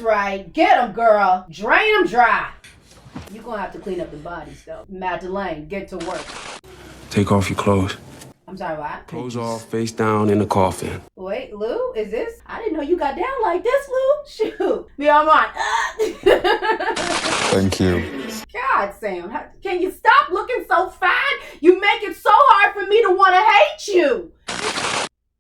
right. Get them, girl. Drain them dry. You're gonna have to clean up the bodies, though. Madeleine, get to work. Take off your clothes. I'm sorry, what? Clothes off, face down in the coffin. Wait, Lou, is this? I didn't know you got down like this, Lou. Shoot. Be on mine. Thank you. God, Sam, can you stop looking so fine? You make it so hard for me to want to hate you.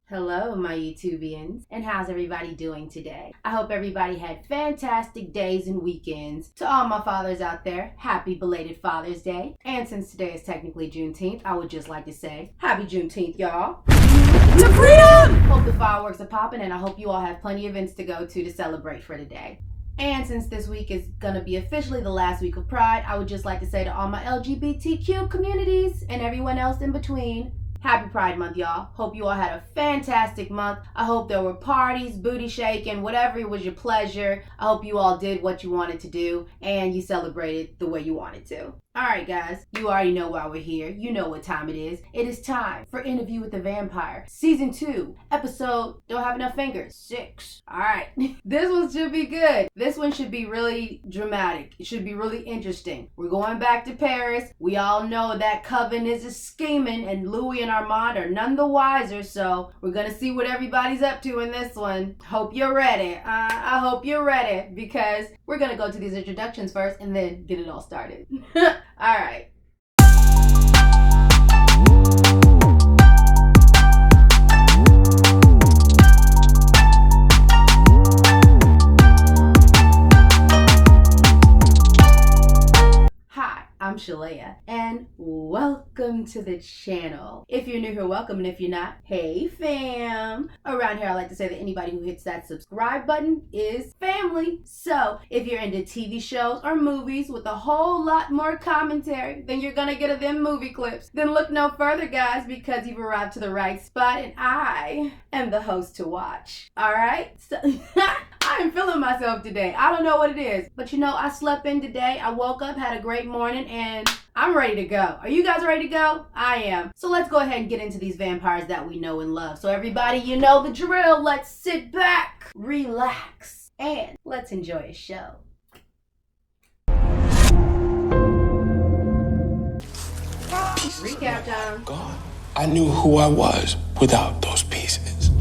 Hello, my YouTubians, and how's everybody doing today? I hope everybody had fantastic days and weekends. To all my fathers out there, happy belated Father's Day. And since today is technically Juneteenth, I would just like to say, happy Juneteenth, y'all. The freedom! Hope the fireworks are popping, and I hope you all have plenty of events to go to celebrate for today. And since this week is gonna be officially the last week of Pride, I would just like to say to all my LGBTQ communities and everyone else in between, happy Pride Month, y'all. Hope you all had a fantastic month. I hope there were parties, booty shaking, whatever was your pleasure. I hope you all did what you wanted to do and you celebrated the way you wanted to. Alright guys, you already know why we're here. You know what time it is. It is time for Interview with the Vampire, Season 2, Episode Don't Have Enough Fingers, 6. Alright, this one should be good. This one should be really dramatic. It should be really interesting. We're going back to Paris. We all know that coven is a scheming and Louis and Armand are none the wiser, so we're gonna see what everybody's up to in this one. Hope you're ready. I hope you're ready because we're gonna go to these introductions first and then get it all started. All right. Hi, I'm Shalea, and welcome to the channel. If you're new here, welcome, and if you're not, hey fam. Around here, I like to say that anybody who hits that subscribe button is family. So if you're into TV shows or movies with a whole lot more commentary than you're gonna get of them movie clips, then look no further, guys, because you've arrived to the right spot, and I am the host to watch. All right, so I am feeling myself today. I don't know what it is, but you know, I slept in today. I woke up, had a great morning, and I'm ready to go. Are you guys ready to go? I am. So let's go ahead and get into these vampires that we know and love. So everybody, you know the drill. Let's sit back, relax, and let's enjoy a show. Recap time. God, I knew who I was without those pieces.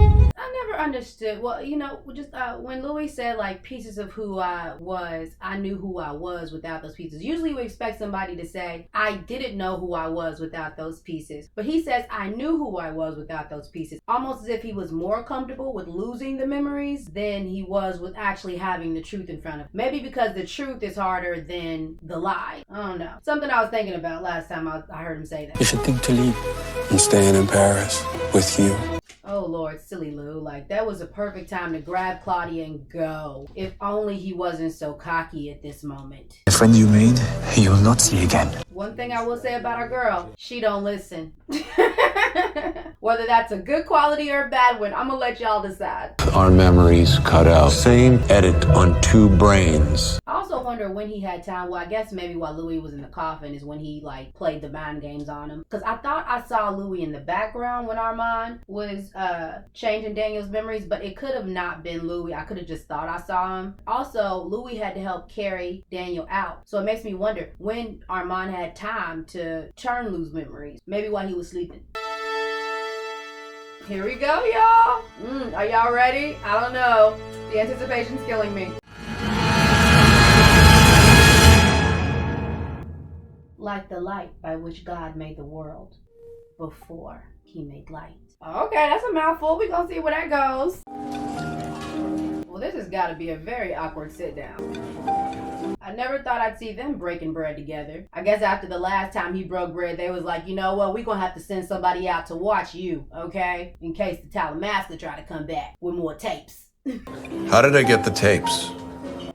I never understood. Well, you know, just when Louis said like pieces of who I was, I knew who I was without those pieces. Usually we expect somebody to say, I didn't know who I was without those pieces. But he says, I knew who I was without those pieces. Almost as if he was more comfortable with losing the memories than he was with actually having the truth in front of him. Maybe because the truth is harder than the lie. I don't know. Something I was thinking about last time I heard him say that. You should think to leave. I'm staying in Paris with you. Oh Lord, silly Lou, like that was a perfect time to grab Claudia and go. If only he wasn't so cocky at this moment. The friend you made, you'll not see again. One thing I will say about our girl, she don't listen. Whether that's a good quality or a bad one, I'm gonna let y'all decide. Our memories cut out. Same edit on two brains. I also wonder when he had time. Well, I guess maybe while Louis was in the coffin is when he like played the mind games on him. Because I thought I saw Louis in the background when Armand was changing Daniel's memories, but it could have not been Louis. I could have just thought I saw him. Also, Louis had to help carry Daniel out. So it makes me wonder when Armand had time to turn Lou's memories. Maybe while he was sleeping. Here we go, y'all. Are y'all ready? I don't know. The anticipation's killing me. Like the light by which God made the world before he made light. Okay, that's a mouthful. We're gonna see where that goes. Well, this has got to be a very awkward sit down. I never thought I'd see them breaking bread together. I guess after the last time he broke bread, they was like, you know what, we're gonna have to send somebody out to watch you, okay? In case the Talamaster try to come back with more tapes. How did I get the tapes?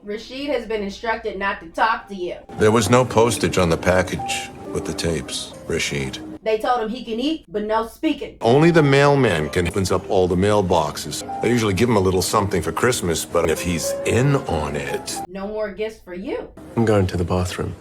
Rashid has been instructed not to talk to you. There was no postage on the package with the tapes, Rashid. They told him he can eat, but no speaking. Only the mailman can open up all the mailboxes. I usually give him a little something for Christmas, but if he's in on it... No more gifts for you. I'm going to the bathroom.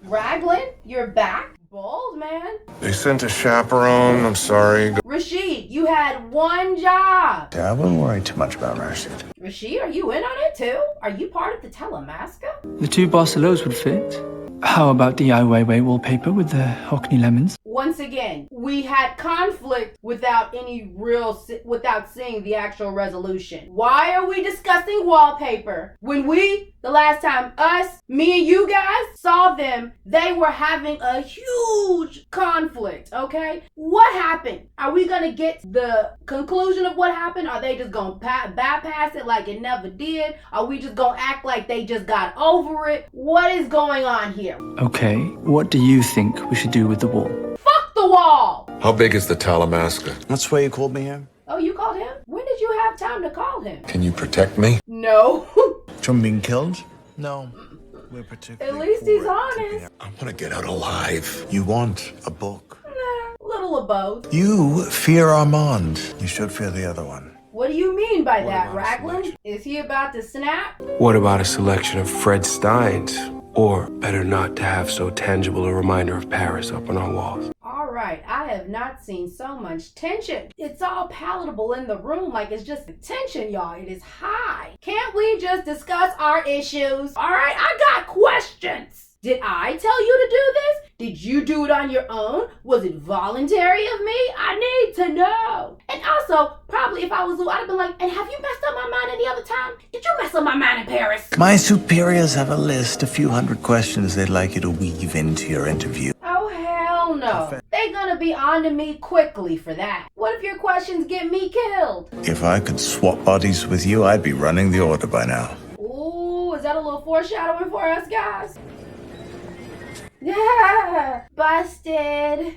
Raglan, you're back? Bold, man. They sent a chaperone. I'm sorry. Rashid, you had one job. Yeah, I wouldn't worry too much about Rashid. Rashid, are you in on it too? Are you part of the Telemasca? The two Barcelos would fit. How about the Ai Weiwei wallpaper with the Hockney lemons? Once again, we had conflict without without seeing the actual resolution. Why are we discussing wallpaper when the last time me and you guys saw them, they were having a huge conflict, okay? What happened? Are we gonna get the conclusion of what happened? Are they just gonna bypass it like it never did? Are we just gonna act like they just got over it? What is going on here? Okay, what do you think we should do with the wall? Fuck the wall! How big is the Talamasca? That's why you called me here? Oh, you called him? When did you have time to call him? Can you protect me? No. From being killed? No. We're particularly At least he's poor. honest. I want to get out alive. You want a book. Nah, little of both. You fear Armand. You should fear the other one. What do you mean by that, about a Raglan? selection? Is he about to snap? What about a selection of Fred Steins? Or better not to have so tangible a reminder of Paris up on our walls. All right, I have not seen so much tension. It's all palatable in the room, like it's just the tension, y'all. It is high. Can't we just discuss our issues? All right, I got questions. Did I tell you to do this? Did you do it on your own? Was it voluntary of me? I need to know. And also, probably if I was Lou, I'd have been like, and have you messed up my mind any other time? Did you mess up my mind in Paris? My superiors have a list, a few hundred questions they'd like you to weave into your interview. Oh, hell no. They're gonna be on to me quickly for that. What if your questions get me killed? If I could swap bodies with you, I'd be running the order by now. Ooh, is that a little foreshadowing for us, guys? Yeah, busted.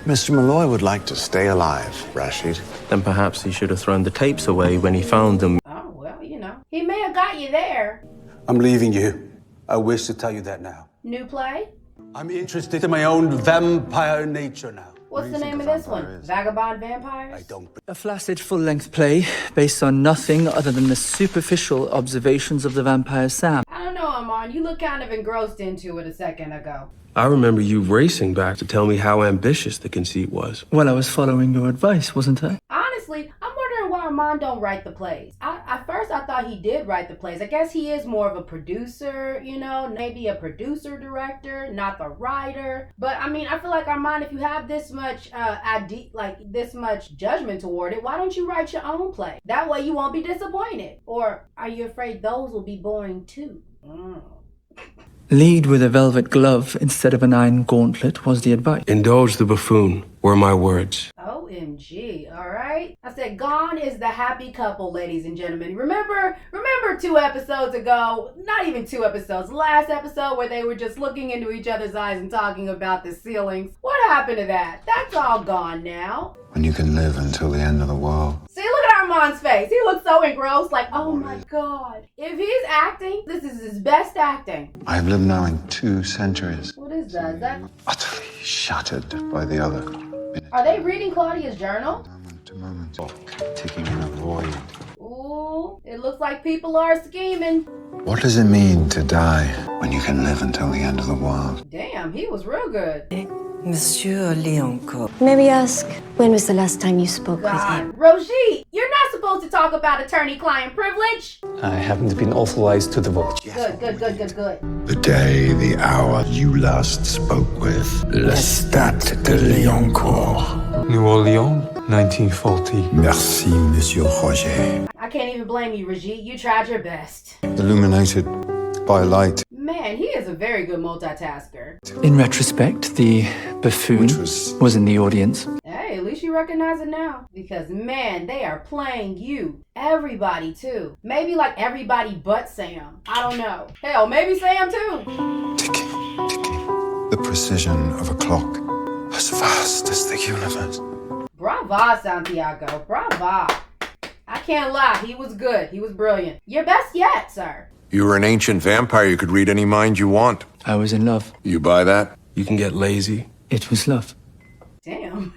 Mr. Malloy would like to stay alive, Rashid. Then perhaps he should have thrown the tapes away when he found them. Oh, well, you know. He may have got you there. I'm leaving you. I wish to tell you that now. New play? I'm interested in my own vampire nature now. What's the name of this one? Vagabond Vampires? I don't. A flaccid full-length play based on nothing other than the superficial observations of the vampire Sam. I don't know, Armand. You look kind of engrossed into it a second ago. I remember you racing back to tell me how ambitious the conceit was. Well, I was following your advice, wasn't I? Honestly, I'm wondering why Armand don't write the plays. At first, I thought he did write the plays. I guess he is more of a producer, you know, maybe a producer-director, not the writer. But, I mean, I feel like, Armand, if you have this much, this much judgment toward it, why don't you write your own play? That way you won't be disappointed. Or are you afraid those will be boring, too? Lead with a velvet glove instead of an iron gauntlet was the advice. Indulge the buffoon, were my words. OMG, all right? I said gone is the happy couple, ladies and gentlemen. Remember 2 episodes ago, not even 2 episodes, last episode where they were just looking into each other's eyes and talking about the ceilings? What happened to that? That's all gone now. When you can live until the end of the world. See, look at Armand's face. He looks so engrossed, like, oh my God. If he's acting, this is his best acting. I have lived now in 2 centuries, What is that? Is that... utterly shattered by the other. Are they reading Claudia's journal? Moment to moment, ticking in a void. Ooh, it looks like people are scheming. What does it mean to die when you can live until the end of the world? Damn, he was real good. Monsieur Leonco. Maybe ask, when was the last time you spoke with him? God, Rogie, you're not supposed to talk about attorney-client privilege. I haven't been authorized to divulge yet. Good. The day, the hour you last spoke with. Lestat de Lioncourt. New Orleans, 1940. Merci, Monsieur Roger. I can't even blame you, Rogie. You tried your best. Illuminated by light. Man, he is a very good multitasker. In retrospect, the buffoon Which was- was in the audience. Hey, at least you recognize it now. Because, man, they are playing you. Everybody, too. Maybe like everybody but Sam. I don't know. Hell, maybe Sam, too. Ticking. The precision of a clock. As vast as the universe. Brava, Santiago. Brava. I can't lie. He was good. He was brilliant. Your best yet, sir. You were an ancient vampire. You could read any mind you want. I was in love. You buy that? You can get lazy. It was love. Damn.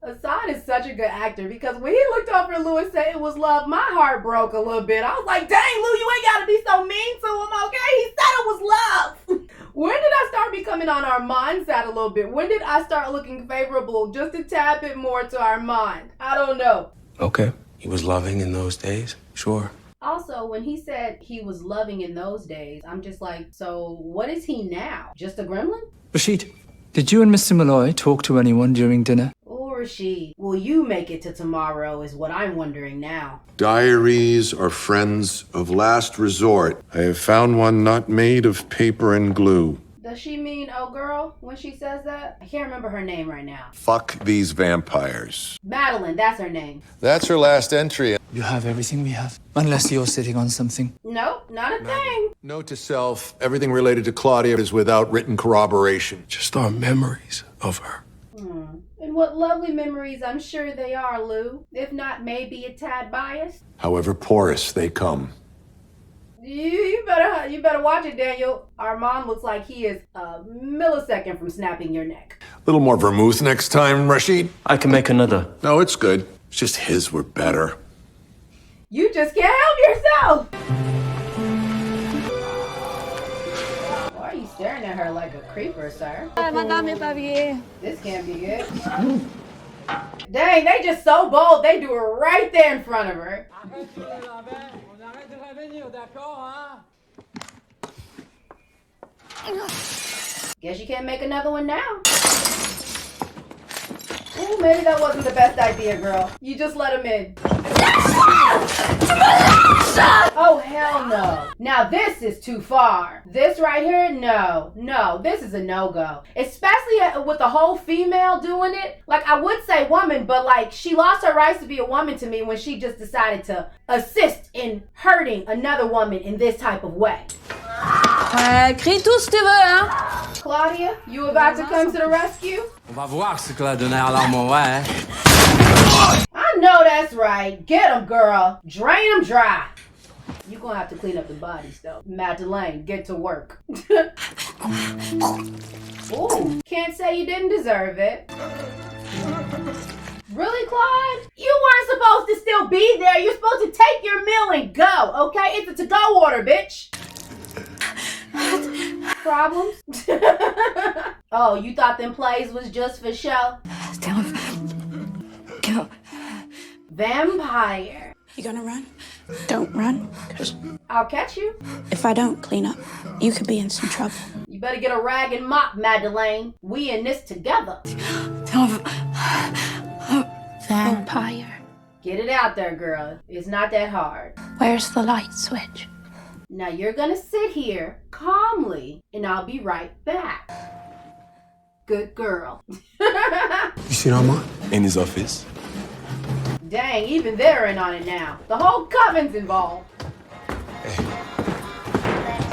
Hassan is such a good actor because when he looked over at Lou and said it was love, my heart broke a little bit. I was like, dang, Lou, you ain't got to be so mean to him, okay? He said it was love. When did I start becoming on our mindset a little bit? When did I start looking favorable just a tad bit more to our mind? I don't know. Okay. He was loving in those days, sure. Also, when he said he was loving in those days, I'm just like, so what is he now? Just a gremlin? Rashid, did you and Mr. Malloy talk to anyone during dinner? Oh, Rashid, will you make it to tomorrow is what I'm wondering now. Diaries are friends of last resort. I have found one not made of paper and glue. Does she mean oh girl when she says that? I can't remember her name right now. Fuck these vampires. Madeleine, that's her name. That's her last entry. You have everything we have. Unless you're sitting on something. Nope, not a thing. Note to self, everything related to Claudia is without written corroboration. Just our memories of her. And what lovely memories I'm sure they are, Lou. If not, maybe a tad biased. However porous they come. You better watch it, Daniel. Armand looks like he is a millisecond from snapping your neck. A little more vermouth next time, Rashid. I can make another. No, it's good. It's just his were better. You just can't help yourself. Why are you staring at her like a creeper, sir? This can't be good. Dang, they just so bold. They do it right there in front of her. Guess you can't make another one now. Ooh, maybe that wasn't the best idea, girl. You just let him in. Oh, hell no. Now this is too far. This right here, no. No, this is a no-go. Especially with the whole female doing it. Like, I would say woman, but like, she lost her rights to be a woman to me when she just decided to assist in hurting another woman in this type of way. Crie tout si tu veux, hein? Claudia, you about to come to the rescue? On va voir ce que la donner à l'amour, hein? I know that's right. Get him, girl. Drain him dry. You're gonna have to clean up the bodies, though. Madeleine, get to work. Ooh, can't say you didn't deserve it. Really, Claude? You weren't supposed to still be there. You're supposed to take your meal and go, okay? It's a to-go order, bitch. Problems? Oh, you thought them plays was just for show? Go. Vampire. You gonna run? Don't run. 'Cause I'll catch you. if I don't clean up, you could be in some trouble. You better get a rag and mop, Madeleine. We in this together. Vampire. Get it out there, girl. It's not that hard. Where's the light switch? Now you're gonna sit here calmly, and I'll be right back. Good girl. You seen Armand? In his office. Dang, even they're in on it now. The whole coven's involved.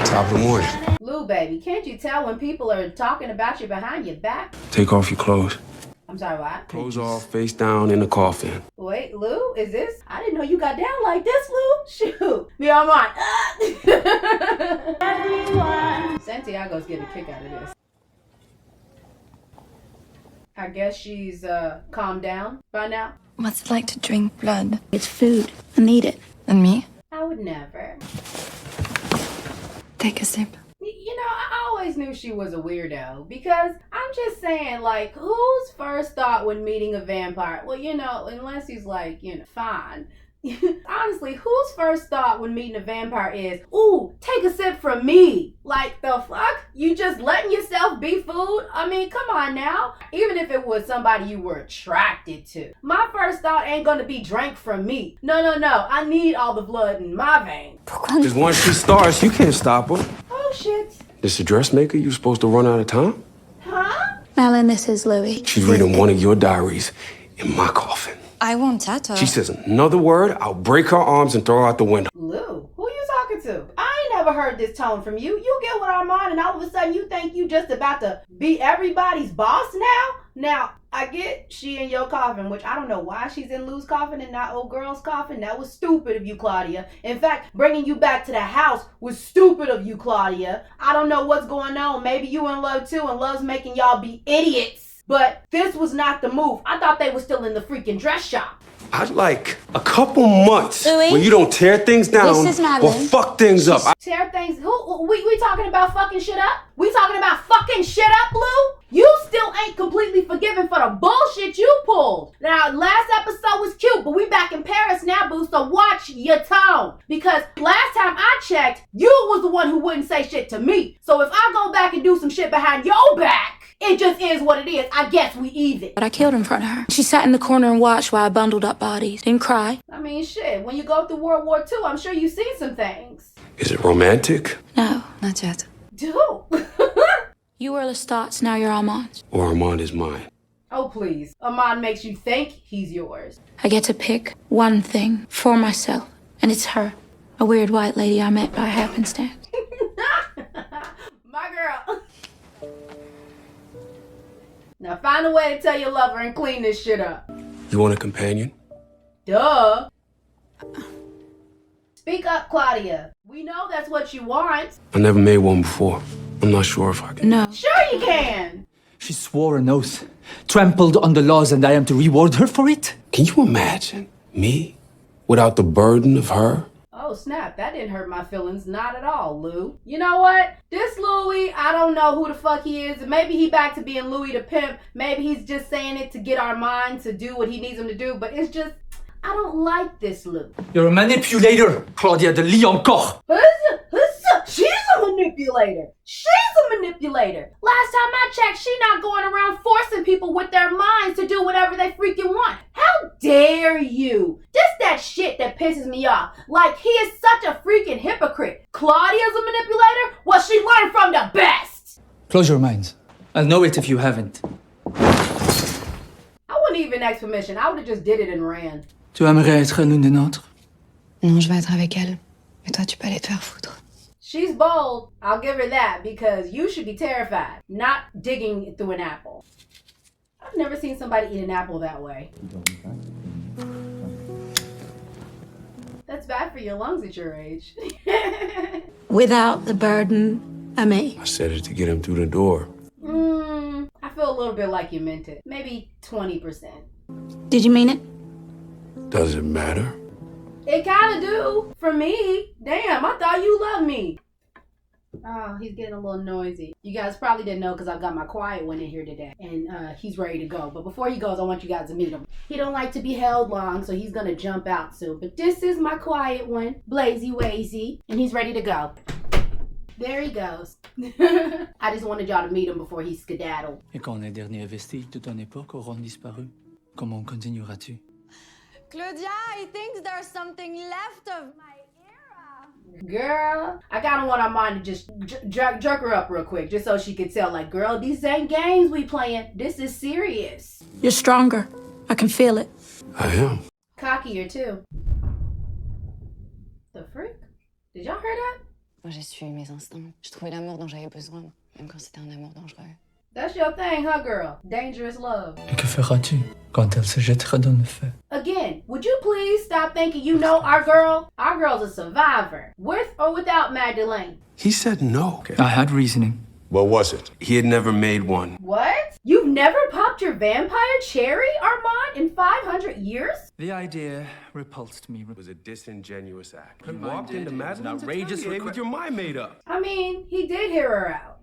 Top of the morning. Lou, baby, can't you tell when people are talking about you behind your back? Take off your clothes. I'm sorry, what? Clothes off, face down in the coffin. Wait, Lou, is this? I didn't know you got down like this, Lou. Shoot. Me on mine. Santiago's getting a kick out of this. I guess she's calmed down by now. What's it like to drink blood? It's food. I need it. And me? I would never. Take a sip. You know, I always knew she was a weirdo because I'm just saying, like, whose first thought when meeting a vampire? Well, you know, unless he's like, you know, fine. Honestly, whose first thought when meeting a vampire is, ooh, take a sip from me? Like, the fuck? You just letting yourself be food? I mean, come on now. Even if it was somebody you were attracted to. My first thought ain't gonna be drank from me. No. I need all the blood in my veins. Because once she starts, you can't stop her. Oh, shit. This a dressmaker? You supposed to run out of time? Huh? Madeleine, this is Louie. She's reading one of your diaries in my coffin. I won't tattoo. She says another word, I'll break her arms and throw her out the window. Lou, who you talking to? I ain't never heard this tone from you. You get with Armand and all of a sudden you think you just about to be everybody's boss now? Now, I get she in your coffin, which I don't know why she's in Lou's coffin and not old girl's coffin. That was stupid of you, Claudia. In fact, bringing you back to the house was stupid of you, Claudia. I don't know what's going on. Maybe you in love too and love's making y'all be idiots. But this was not the move. I thought they were still in the freaking dress shop. I'd like a couple months Louis? where you don't tear things down This is or Madeleine. fuck things up. Tear things. We talking about fucking shit up? We talking about fucking shit up, Lou? You still ain't completely forgiven for the bullshit you pulled. Now, last episode was cute, but we back in Paris now, boo, so watch your tone. Because last time I checked, you was the one who wouldn't say shit to me. So if I go back and do some shit behind your back, it just is what it is. I guess we even. But I killed in front of her. She sat in the corner and watched while I bundled up bodies. Didn't cry. I mean, shit, when you go through World War II, I'm sure you've seen some things. Is it romantic? No, not yet. Dude. You were Lestat's, now you're Armand's. Or Armand is mine? Oh, please. Amon makes you think he's yours. I get to pick one thing for myself, and it's her. A weird white lady I met by happenstance. My girl. Now find a way to tell your lover and clean this shit up. You want a companion? Duh. Speak up, Claudia. We know that's what you want. I never made one before. I'm not sure if I can. No. Sure you can. She swore an oath, trampled on the laws, and I am to reward her for it? Can you imagine me without the burden of her? Oh, snap. That didn't hurt my feelings. Not at all, Lou. You know what? This Louis, I don't know who the fuck he is. Maybe he back to being Louis the pimp. Maybe he's just saying it to get our mind to do what he needs him to do. But it's just, I don't like this Lou. You're a manipulator, Claudia de Liancourt. She's a manipulator. She's a manipulator. Last time I checked, she not going around forcing people with their minds to do whatever they freaking want. How dare you? This that shit that pisses me off. Like, he is such a freaking hypocrite. Claudia's a manipulator? Well, she learned from the best. Close your minds. I'll know it if you haven't. I wouldn't even ask permission. I would have just did it and ran. Tu aimerais être l'une des nôtres? Non, je vais être avec elle. Et toi, tu peux aller te faire foutre. She's bold. I'll give her that because you should be terrified, not digging through an apple. I've never seen somebody eat an apple that way. That's bad for your lungs at your age. Without the burden of me. I said it to get him through the door. I feel a little bit like you meant it. Maybe 20%. Did you mean it? Does it matter? It kind of do. For me. Damn, I thought you loved me. Oh, he's getting a little noisy. You guys probably didn't know because I've got my quiet one in here today. And he's ready to go. But before he goes, I want you guys to meet him. He don't like to be held long, so he's going to jump out soon. But this is my quiet one, Blazy Wazy. And he's ready to go. There he goes. I just wanted y'all to meet him before he skedaddled. Et quand les derniers vestiges de ton époque auront disparu, comment continueras-tu? Claudia, he thinks there's something left of my era. Girl, I kind of want Armand to just jerk her up real quick, just so she could tell, like, girl, these ain't games we playing. This is serious. You're stronger. I can feel it. I am. Cockier, too. The frick? Did y'all hear that? Moi, j'ai suivi mes instincts. J'ai trouvé l'amour dont j'avais besoin, même quand c'était un amour dangereux. That's your thing, huh, girl? Dangerous love. Et que feras-tu quand elle se jettera dans le feu? Again, would you please stop thinking you know our girl? Our girl's a survivor. With or without Madeleine? He said no. I had reasoning. What was it? He had never made one. What? You've never popped your vampire cherry, Armand, in 500 years? The idea repulsed me. It was a disingenuous act. You walked into Madeleine's outrageous with your mind made up. I mean, he did hear her out.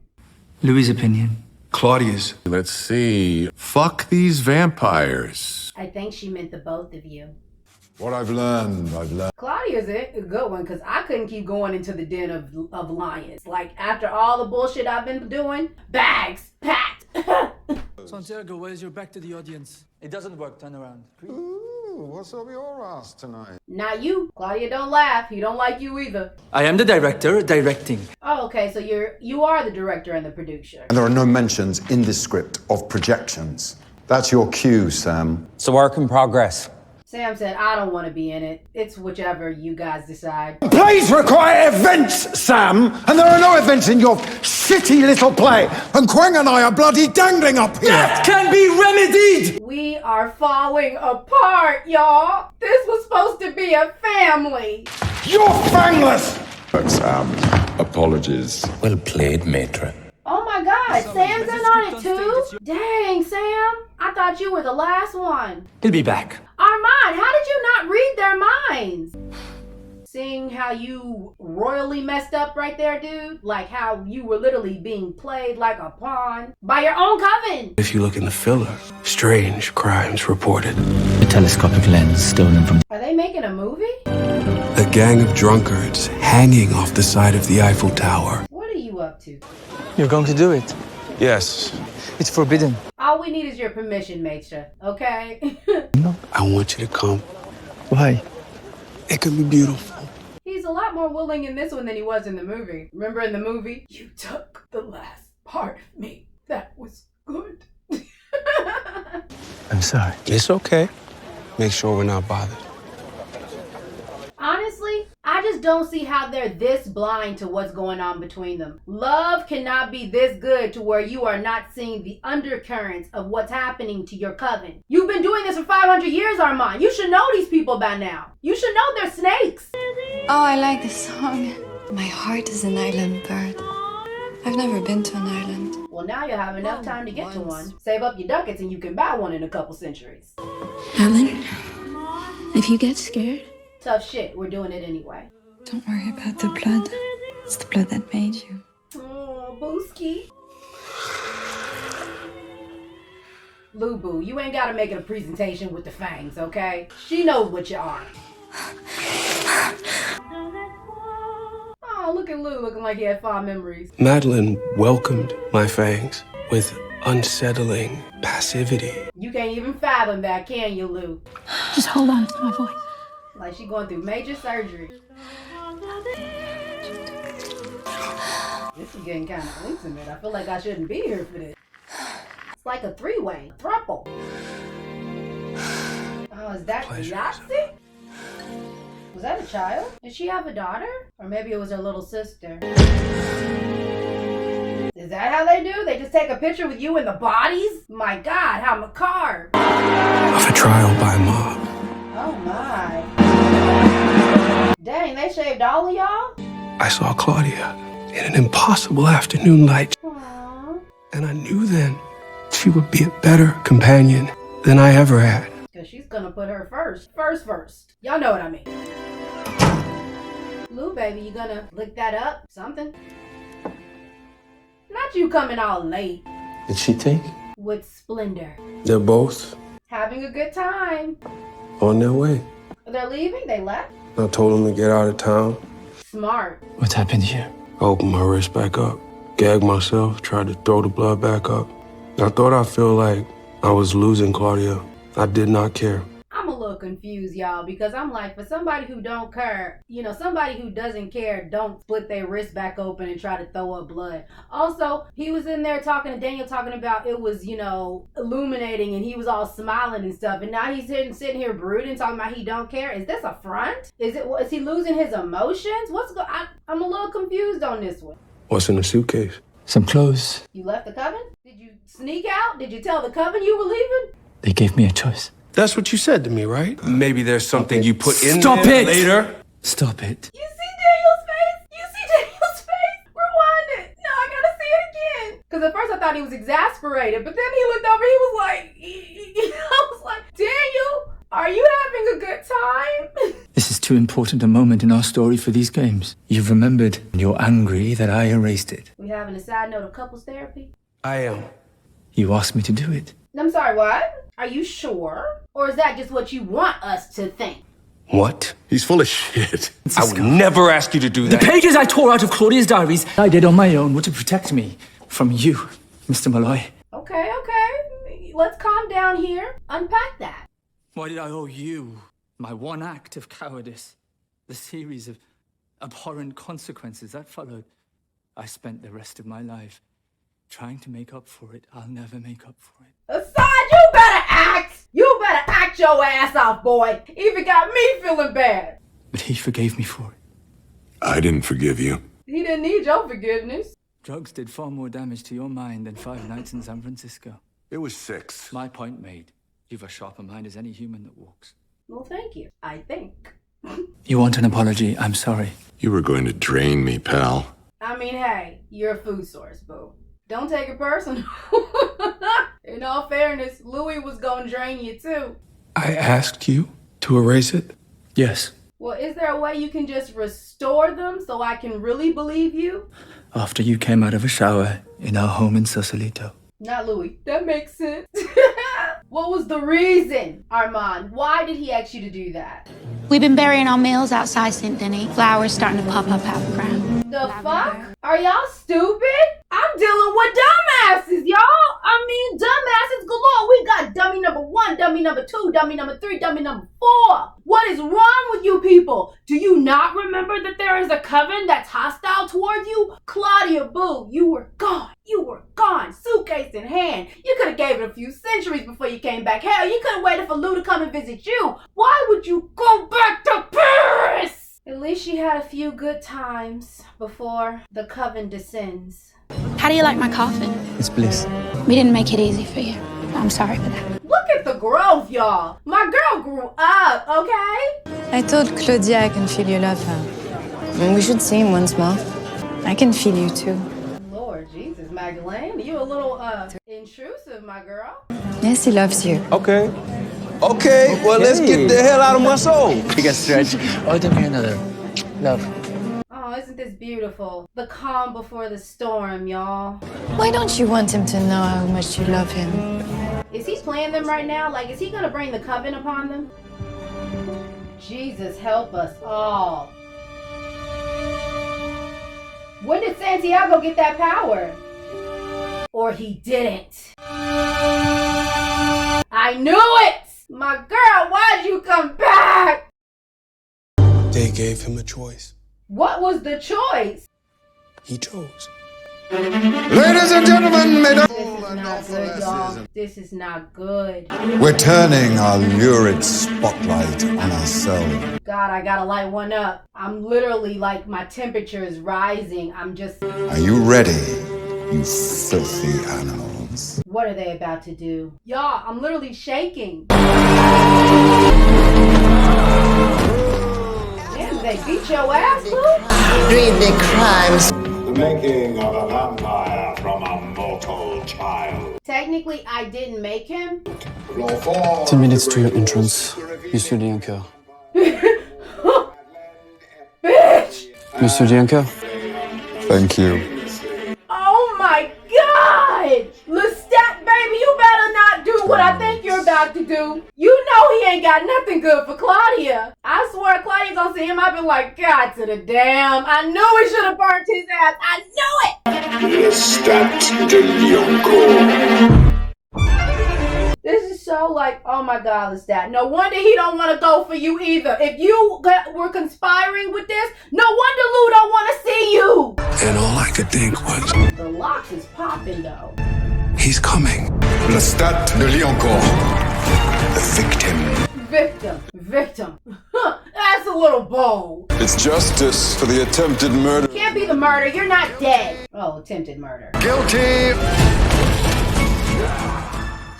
Louis' opinion. Claudia's. Let's see. Fuck these vampires. I think she meant the both of you. What I've learned. Claudia's a good one because I couldn't keep going into the den of lions. Like, after all the bullshit I've been doing, bags packed. Santiago, where's your back to the audience? It doesn't work, turn around. Ooh, what's up your ass tonight? Not you. Claudia, don't laugh. He don't like you either. I am the director, directing. Oh, okay, so you are the director and the producer. And there are no mentions in this script of projections. That's your cue, Sam. It's a work in progress. Sam said, I don't want to be in it. It's whichever you guys decide. Plays require events, Sam, and there are no events in your shitty little play. And Quang and I are bloody dangling up here. That can be remedied! We are falling apart, y'all. This was supposed to be a family. You're fangless! But Sam, apologies. Well played, matron. Oh my God, What? Sam's in on it too? Dang, Sam. I thought you were the last one. He'll be back. Armand, how did you not read their minds? Seeing how you royally messed up right there, dude. Like how you were literally being played like a pawn by your own coven. If you look in the filler, strange crimes reported. A telescopic lens stolen from... Are they making a movie? A gang of drunkards hanging off the side of the Eiffel Tower. What are you up to? You're going to do it. Yes. It's forbidden. All we need is your permission, Maisha, okay? I want you to come. Why? It could be beautiful. He's a lot more willing in this one than he was in the movie. Remember in the movie? You took the last part of me. That was good. I'm sorry. It's okay. Make sure we're not bothered. Honestly, I just don't see how they're this blind to what's going on between them. Love cannot be this good to where you are not seeing the undercurrents of what's happening to your coven. You've been doing this for 500 years, Armand. You should know these people by now. You should know they're snakes. Oh, I like this song. My heart is an island bird. I've never been to an island. Well, now you'll have enough time to get to one. Save up your ducats and you can buy one in a couple centuries. Helen, if you get scared, Tough shit, we're doing it anyway. Don't worry about the blood. It's the blood that made you. Oh, Booski. Lubu, you ain't gotta make it a presentation with the fangs, okay? She knows what you are. Oh, look at Lou looking like he had fond memories. Madeleine welcomed my fangs with unsettling passivity. You can't even fathom that, can you, Lou? just hold on to my voice. Like she going through major surgery. This is getting kind of intimate. I feel like I shouldn't be here for this. It's like a three-way, a throuple. Oh, is that Yahtzee? Was that a child? Did she have a daughter? Or maybe it was her little sister. Is that how they do? They just take a picture with you and the bodies? My God, how macabre. Of a trial by mob. Oh my. Dang, they shaved all of y'all? I saw Claudia in an impossible afternoon light. Aww. And I knew then she would be a better companion than I ever had. Because she's gonna put her first. First. Y'all know what I mean. Lou, baby, you gonna lick that up? Something? Not you coming all late. Did she take? With Splendor. They're both Having a good time. on their way. They're leaving? They left? I told them to get out of town. Smart. What happened here? I opened my wrist back up, gagged myself, tried to throw the blood back up. I thought I'd feel like I was losing Claudia. I did not care. I'm a little confused, y'all, because I'm like, for somebody who don't care, somebody who doesn't care, don't split their wrist back open and try to throw up blood. Also, he was in there talking to Daniel, talking about it was, illuminating, and he was all smiling and stuff, and now he's sitting here brooding, talking about he don't care. Is this a front? Is he losing his emotions? I'm a little confused on this one. What's in the suitcase? Some clothes. You left the coven? Did you sneak out? Did you tell the coven you were leaving? They gave me a choice. That's what you said to me, right? Maybe there's something you put in Stop there it! later. Stop it. You see Daniel's face? Rewind it. No, I gotta see it again. Because at first I thought he was exasperated, but then he looked over, he was like, I was like, Daniel, are you having a good time? This is too important a moment in our story for these games. You've remembered, and you're angry that I erased it. We having a side note of couples therapy? I am. You asked me to do it. I'm sorry, what? Are you sure? Or is that just what you want us to think? What? He's full of shit. I would never ask you to do The that. pages I tore out of Claudia's diaries, I did on my own, were to protect me from you, Mr. Malloy. Okay. Let's calm down here. Unpack that. Why did I owe you my one act of cowardice? The series of abhorrent consequences that followed. I spent the rest of my life trying to make up for it. I'll never make up for it. Assad, you better act! You better act your ass off, boy. Even got me feeling bad. But he forgave me for it. I didn't forgive you. He didn't need your forgiveness. Drugs did far more damage to your mind than 5 nights in San Francisco. It was 6. My point made. You've a sharper mind as any human that walks. Well, thank you. I think. You want an apology? I'm sorry. You were going to drain me, pal. I mean, hey, you're a food source, boo. Don't take it personal. In all fairness, Louis was gonna drain you too. I asked you to erase it? Yes. Well, is there a way you can just restore them so I can really believe you? After you came out of a shower in our home in Sausalito. Not Louis. That makes sense. What was the reason, Armand? Why did he ask you to do that? We've been burying our meals outside St. Denis. Flowers starting to pop up out of the ground. The fuck? Are y'all stupid? I'm dealing with dumbasses, y'all. I mean, dumbasses galore. We got dummy number 1, dummy number 2, dummy number 3, dummy number 4. What is wrong with you people? Do you not remember that there is a coven that's hostile towards you? Claudia, boo, you were gone. You were gone, suitcase in hand. You could have gave it a few centuries before you came back. Hell, you could have waited for Lou to come and visit you. Why would you go back to Paris? At least she had a few good times before the coven descends. How do you like my coffin? It's bliss. We didn't make it easy for you. I'm sorry for that. Look at the growth, y'all. My girl grew up, okay? I told Claudia I can feel your love her. We should see him once more. I can feel you too. Lord Jesus, Madeleine, you a little intrusive, my girl. Yes, he loves you. Okay. Okay, well, let's get the hell out of my soul. You got stretch. Oh, give me another. Love. Oh, isn't this beautiful? The calm before the storm, y'all. Why don't you want him to know how much you love him? Is he playing them right now? Like, is he gonna bring the coven upon them? Jesus, help us all. When did Santiago get that power? Or he didn't. I knew it! My girl, why'd you come back? They gave him a choice. What was the choice? He chose. Ladies and gentlemen, This is not good, y'all. This is not good. We're turning our lurid spotlight on ourselves. God, I gotta light one up. I'm literally like, my temperature is rising. I'm just... Are you ready, you filthy animals? What are they about to do? Y'all, I'm literally shaking. Damn, they beat your ass, Lou? Read the crimes. The making of a vampire from a mortal child. Technically, I didn't make him. 10 minutes to your entrance. Monsieur Diancourt. Bitch! Monsieur Diancourt. Thank you. Oh my God! Lestat, baby, you better not do what I think you're about to do. You know he ain't got nothing good for Claudia. I swear Claudia gonna see him. I've been like, God to the damn. I knew he should have burnt his ass. I knew it! Lestat de Lioncourt. This is so like, oh my God, Lestat. No wonder he don't want to go for you either. If you were conspiring with this, no wonder Lou don't want to see you. And all I could think was, The locks is popping though. he's coming. Lestat de Lioncourt, the victim. Victim. That's a little bold. It's justice for the attempted murder. Can't be the murder. You're not dead. Oh, attempted murder. Guilty!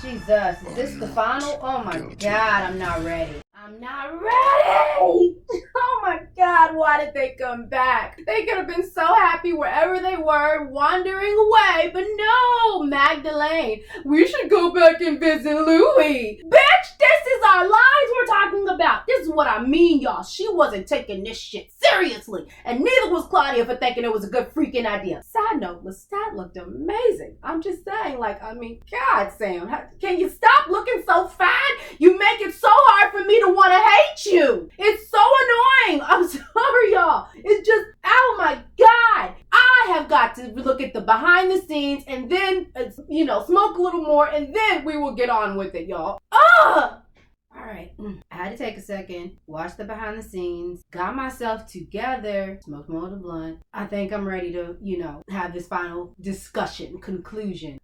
Jesus, is this the final? Oh my God, I'm not ready. I'm not ready! Oh my God, why did they come back? They could have been so happy wherever they were, wandering away, but no, Madeleine, we should go back and visit Louis. Bitch, this is our lives we're talking about. This is what I mean, y'all. She wasn't taking this shit seriously, and neither was Claudia for thinking it was a good freaking idea. Side note, Lestat looked amazing. I'm just saying, like, I mean, God, Sam, can you stop looking so fat? You make it so hard for me to want to hate you. It's so annoying. I'm sorry, y'all. It's just, oh my God. I have got to look at the behind the scenes and then, smoke a little more and then we will get on with it, y'all. Ugh! All right, I had to take a second, watch the behind the scenes, got myself together, smoked more of the blunt. I think I'm ready to, have this final discussion, conclusion.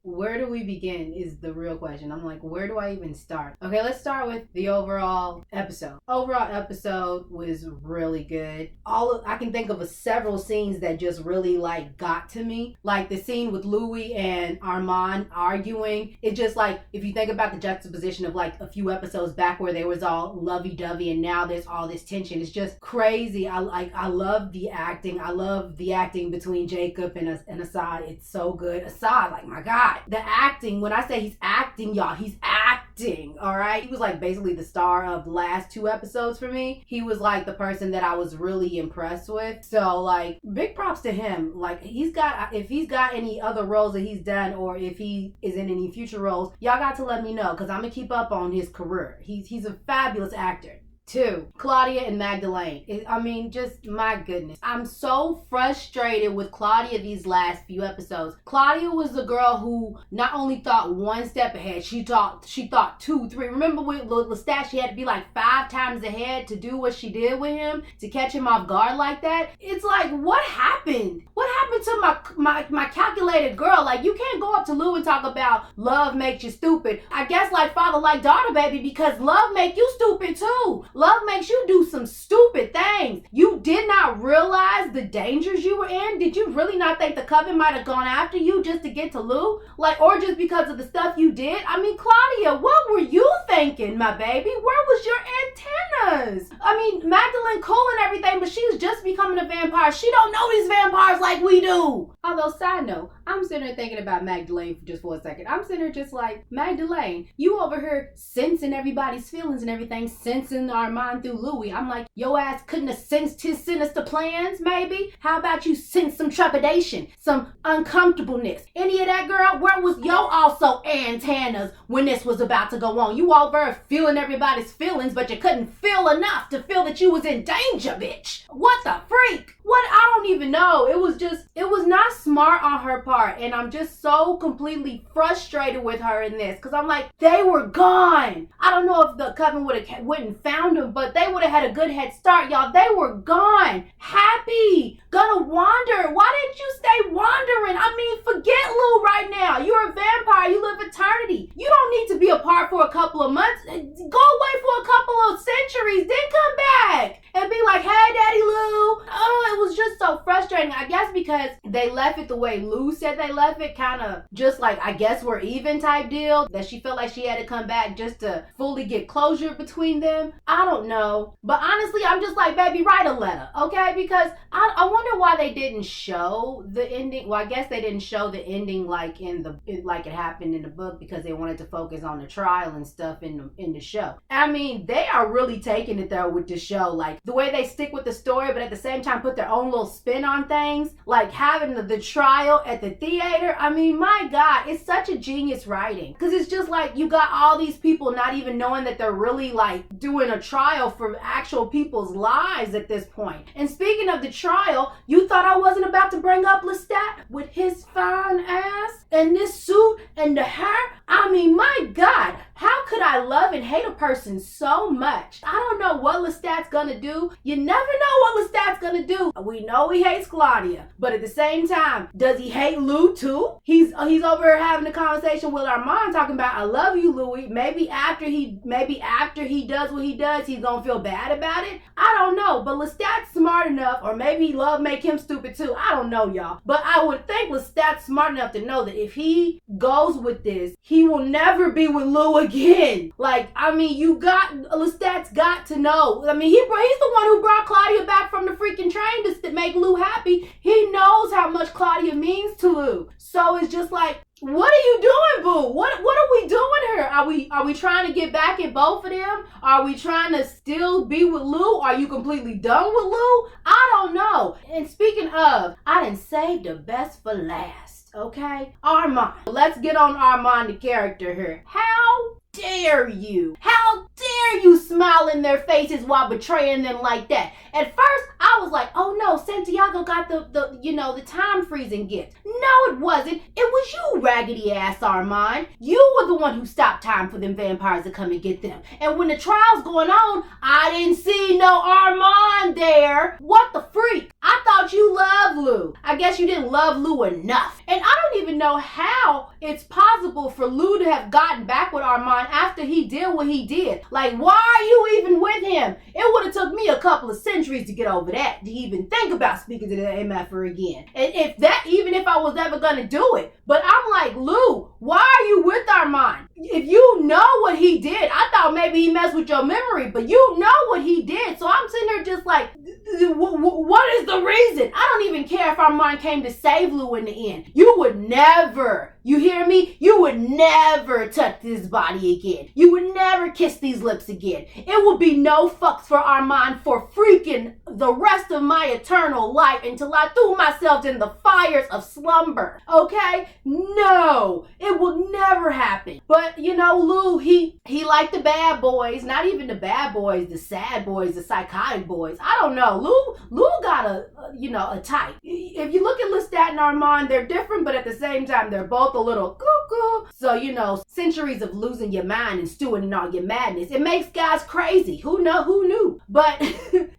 Where do we begin is the real question. I'm like, where do I even start? Okay, let's start with the overall episode. Overall episode was really good. I can think of several scenes that just really got to me. Like the scene with Louis and Armand arguing. It just if you think about the juxtaposition of a few episodes back where they was all lovey-dovey and now there's all this tension. It's just crazy. I love the acting. I love the acting between Jacob and Assad. It's so good. Assad, like, my God. The acting, when I say he's acting, y'all, he's acting, all right? He was like basically the star of the last 2 episodes for me. He was like the person that I was really impressed with. So like, big props to him. Like, if he's got any other roles that he's done, or if he is in any future roles, y'all got to let me know, because I'm gonna keep up on his career. He's a fabulous actor. 2, Claudia and Madeleine. I mean, just my goodness. I'm so frustrated with Claudia these last few episodes. Claudia was the girl who not only thought 1 step ahead, she thought 2, 3. Remember with Lestat, she had to be like 5 times ahead to do what she did with him, to catch him off guard like that. It's like, what happened? What happened to my calculated girl? Like, you can't go up to Lou and talk about love makes you stupid. I guess like father like daughter, baby, because love make you stupid too. Love makes you do some stupid things. You did not realize the dangers you were in? Did you really not think the coven might have gone after you just to get to Lou? Like, or just because of the stuff you did? I mean, Claudia, what were you thinking, my baby? Where was your antennas? I mean, Magdalene cool and everything, but she's just becoming a vampire. She don't know these vampires like we do. Although, side note, I'm sitting here thinking about Magdalene just for a second. I'm sitting here just like, Magdalene, you over here sensing everybody's feelings and everything, sensing our mind through Louis. I'm like, your ass couldn't have sensed his sinister plans, maybe? How about you sense some trepidation, some uncomfortableness? Any of that, girl? Where was your also antennas when this was about to go on? You all were feeling everybody's feelings, but you couldn't feel enough to feel that you was in danger, bitch. What the freak? What? I don't even know. It was not smart on her part, and I'm just so completely frustrated with her in this, because I'm like, they were gone. I don't know if the coven wouldn't found them, but they would have had a good head start, y'all. They were gone. Happy. Gonna wander. Why didn't you stay wandering? I mean, forget Lou right now. You're a vampire. You live eternity. You don't need to be apart for a couple of months. Go away for a couple of centuries, then come back and be like, hey, Daddy Lou. Oh, it was just so frustrating. I guess because they left it the way Lou said they left it, kind of just like, I guess we're even type deal, that she felt like she had to come back just to fully get closure between them. I don't know. But honestly, I'm just like, baby, write a letter, okay? Because I wonder why they didn't show the ending. Well, I guess they didn't show the ending like like it happened in the book, because they wanted to focus on the trial and stuff in the show. I mean, they are really taking it there with the show. Like, the way they stick with the story, but at the same time put their own little spin on things, like having the trial at the theater. I mean, my God, it's such a genius writing, because it's just like you got all these people not even knowing that they're really like doing a trial for actual people's lives at this point. And speaking of the trial, you thought I wasn't about to bring up Lestat with his fine ass and this suit and the hair? I mean, my God, how could I love and hate a person so much? I don't know what Lestat's gonna do. You never know what Lestat's gonna do. We know he hates Claudia, but at the same time, does he hate Lou too? He's over here having a conversation with Armand talking about, I love you, Louis. Maybe after he does what he does, he's gonna feel bad about it. I don't know, but Lestat's smart enough, or maybe love make him stupid too. I don't know, y'all. But I would think Lestat's smart enough to know that if he goes with this, he will never be with Lou again. Like, I mean, Lestat's got to know. I mean, he's the one who brought Claudia back from the freaking train to make Lou happy. He knows how much Claudia means to Lou. So it's just like, what are you doing, boo? What are we doing here? Are we trying to get back at both of them? Are we trying to still be with Lou? Are you completely done with Lou? I don't know. And speaking of, I done saved the best for last, okay? Armand. Let's get on Armand, the character here. How dare you? How dare you smile in their faces while betraying them like that? At first, I was like, oh no, Santiago got the time freezing gift. No, it wasn't. It was you, raggedy ass Armand. You were the one who stopped time for them vampires to come and get them. And when the trial's going on, I didn't see no Armand there. What the freak? I thought you loved Lou. I guess you didn't love Lou enough. And I don't even know how it's possible for Lou to have gotten back with Armand after he did what he did. Like, why are you even with him? It would have took me a couple of centuries to get over that, to even think about speaking to the MFer again. And even if I was ever gonna do it. But I'm like, Lou, why are you with Armand? If you know what he did, I thought maybe he messed with your memory, but you know what he did. So I'm sitting there just like, what is the reason? I don't even care if Armand came to save Lou in the end. You would never, you hear me? You would never touch this body again. You would never kiss these lips again. It would be no fucks for Armand for freaking the rest of my eternal life until I threw myself in the fires of slumber. Okay? No, it will never happen. But you know, Lou, he liked the bad boys, not even the bad boys, the sad boys, the psychotic boys. I don't know. Lou got a type. If you look at Lestat and Armand, they're different, but at the same time, they're both a little cuckoo. So, you know, centuries of losing your mind and stewing in all your madness, it makes guys crazy. Who knew? But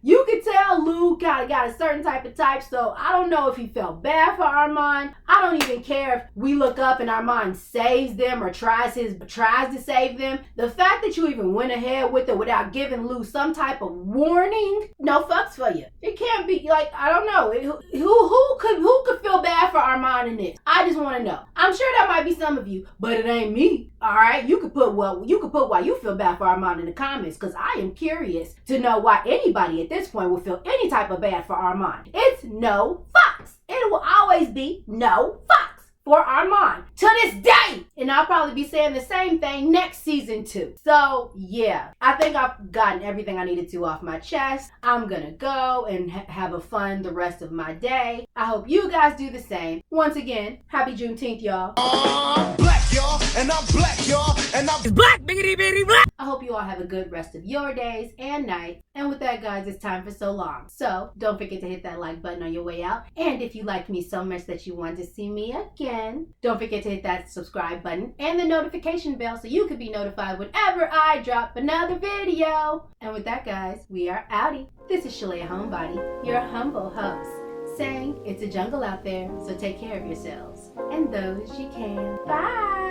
you could tell Lou got a certain type of type, so I don't know if he felt bad for Armand. I don't even care if we look up and Armand saves them or tries to save them. The fact that you even went ahead with it without giving Lou some type of warning, no fucks for you. It can't be like, I don't know. Who could feel bad for Armand in this? I just want to know. I'm sure that might be some of you, but it ain't me. All right, you could put why you feel bad for Armand in the comments, because I am curious to know why anybody at this point would feel any type of bad for Armand. It's no fucks. It will always be no fucks for Armand to this day. And I'll probably be saying the same thing next season too. So yeah, I think I've gotten everything I needed to off my chest. I'm gonna go and have a fun the rest of my day. I hope you guys do the same. Once again, happy Juneteenth, y'all. I'm black, y'all, and I'm black, y'all, and I'm black, biggity bitty black. I hope you all have a good rest of your days and nights. And with that, guys, it's time for so long. So don't forget to hit that like button on your way out. And if you liked me so much that you want to see me again, don't forget to hit that subscribe button and the notification bell so you can be notified whenever I drop another video. And with that, guys, we are outie. This is Shalea Homebody, your humble host, saying it's a jungle out there, so take care of yourselves and those you can. Bye!